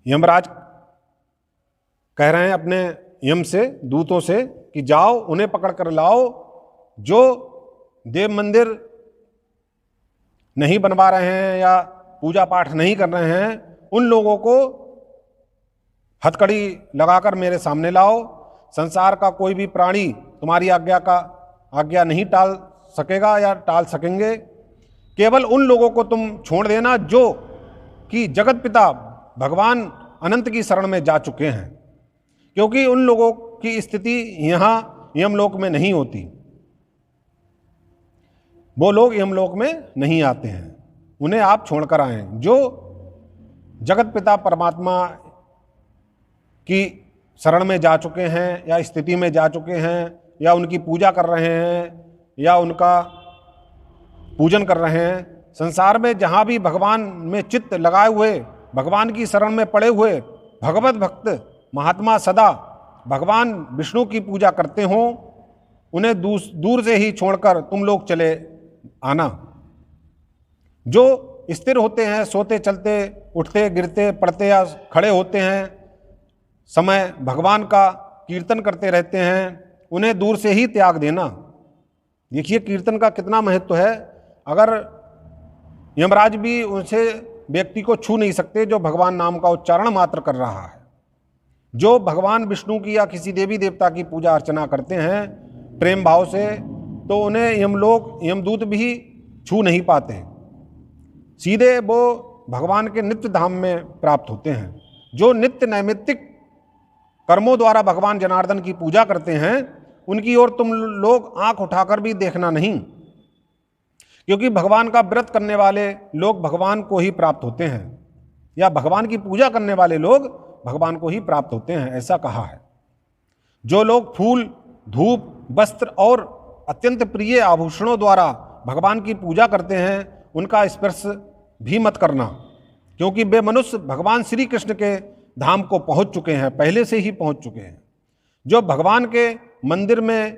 यमराज कह रहे हैं अपने यम से, दूतों से, कि जाओ उन्हें पकड़ कर लाओ जो देव मंदिर नहीं बनवा रहे हैं या पूजा पाठ नहीं कर रहे हैं, उन लोगों को हथकड़ी लगाकर मेरे सामने लाओ। संसार का कोई भी प्राणी तुम्हारी आज्ञा नहीं टाल सकेगा या टाल सकेंगे। केवल उन लोगों को तुम छोड़ देना जो कि जगत पिता भगवान अनंत की शरण में जा चुके हैं, क्योंकि उन लोगों की स्थिति यहाँ यमलोक में नहीं होती। वो लोग यमलोक में नहीं आते हैं, उन्हें आप छोड़कर आए। जो जगत पिता परमात्मा की शरण में जा चुके हैं या स्थिति में जा चुके हैं या उनकी पूजा कर रहे हैं या उनका पूजन कर रहे हैं, संसार में जहाँ भी भगवान में चित्त लगाए हुए, भगवान की शरण में पड़े हुए भगवत भक्त महात्मा सदा भगवान विष्णु की पूजा करते हों, उन्हें दूर से ही छोड़कर तुम लोग चले आना। जो स्थिर होते हैं, सोते चलते उठते गिरते पड़ते या खड़े होते हैं, समय भगवान का कीर्तन करते रहते हैं, उन्हें दूर से ही त्याग देना। देखिए कीर्तन का कितना महत्व है। अगर यमराज भी उनसे व्यक्ति को छू नहीं सकते जो भगवान नाम का उच्चारण मात्र कर रहा है। जो भगवान विष्णु की या किसी देवी देवता की पूजा अर्चना करते हैं प्रेम भाव से, तो उन्हें यमलोक यमदूत भी छू नहीं पाते, सीधे वो भगवान के नित्य धाम में प्राप्त होते हैं। जो नित्य नैमित्तिक कर्मों द्वारा भगवान जनार्दन की पूजा करते हैं, उनकी ओर तुम लोग आंख उठाकर भी देखना नहीं, क्योंकि भगवान का व्रत करने वाले लोग भगवान को ही प्राप्त होते हैं, या भगवान की पूजा करने वाले लोग भगवान को ही प्राप्त होते हैं, ऐसा कहा है। जो लोग फूल, धूप, वस्त्र और अत्यंत प्रिय आभूषणों द्वारा भगवान की पूजा करते हैं, उनका स्पर्श भी मत करना, क्योंकि वे मनुष्य भगवान श्री कृष्ण के धाम को पहुंच चुके हैं, पहले से ही पहुंच चुके हैं। जो भगवान के मंदिर में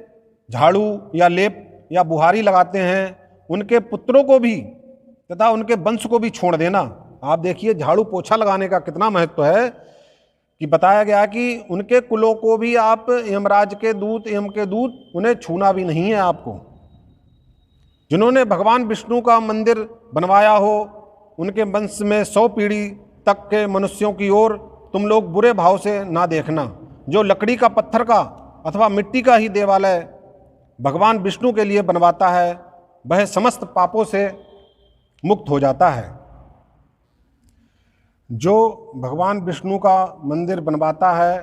झाड़ू या लेप या बुहारी लगाते हैं, उनके पुत्रों को भी तथा उनके वंश को भी छोड़ देना। आप देखिए झाड़ू पोछा लगाने का कितना महत्व है, कि बताया गया कि उनके कुलों को भी आप यमराज के दूत, यम के दूत, उन्हें छूना भी नहीं है आपको। जिन्होंने भगवान विष्णु का मंदिर बनवाया हो, उनके वंश में 100 पीढ़ी तक के मनुष्यों की ओर तुम लोग बुरे भाव से ना देखना। जो लकड़ी का, पत्थर का अथवा मिट्टी का ही देवालय भगवान विष्णु के लिए बनवाता है, वह समस्त पापों से मुक्त हो जाता है। जो भगवान विष्णु का मंदिर बनवाता है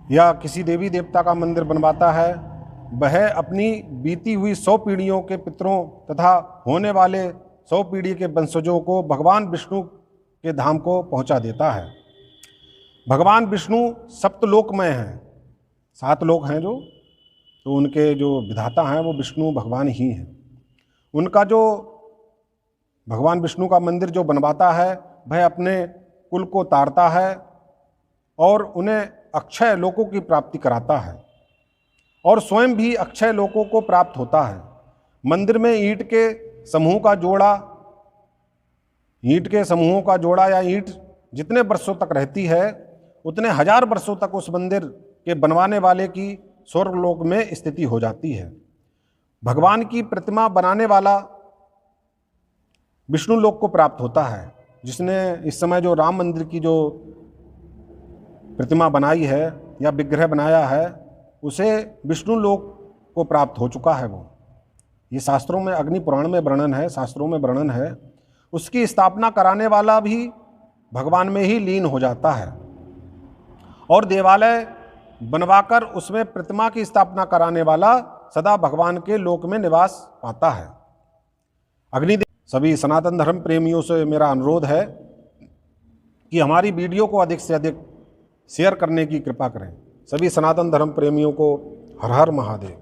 या किसी देवी देवता का मंदिर बनवाता है, वह अपनी बीती हुई 100 पीढ़ियों के पितरों तथा होने वाले 100 पीढ़ी के वंशजों को भगवान विष्णु के धाम को पहुंचा देता है। भगवान विष्णु सप्तलोकमय हैं, 7 लोक हैं जो, तो उनके जो विधाता हैं वो विष्णु भगवान ही हैं। उनका जो भगवान विष्णु का मंदिर जो बनवाता है, वह अपने कुल को तारता है और उन्हें अक्षय लोकों की प्राप्ति कराता है, और स्वयं भी अक्षय लोकों को प्राप्त होता है। मंदिर में ईंट के समूहों का जोड़ा या ईंट जितने वर्षों तक रहती है, उतने 1000 वर्षों तक उस मंदिर के बनवाने वाले की स्वर्गलोक में स्थिति हो जाती है। भगवान की प्रतिमा बनाने वाला विष्णु लोक को प्राप्त होता है। जिसने इस समय जो राम मंदिर की जो प्रतिमा बनाई है या विग्रह बनाया है, उसे विष्णु लोक को प्राप्त हो चुका है। वो ये शास्त्रों में, अग्नि पुराण में वर्णन है, शास्त्रों में वर्णन है। उसकी स्थापना कराने वाला भी भगवान में ही लीन हो जाता है, और देवालय बनवाकर उसमें प्रतिमा की स्थापना कराने वाला सदा भगवान के लोक में निवास पाता है। अग्निदेव, सभी सनातन धर्म प्रेमियों से मेरा अनुरोध है कि हमारी वीडियो को अधिक से अधिक शेयर करने की कृपा करें। सभी सनातन धर्म प्रेमियों को हर हर महादेव।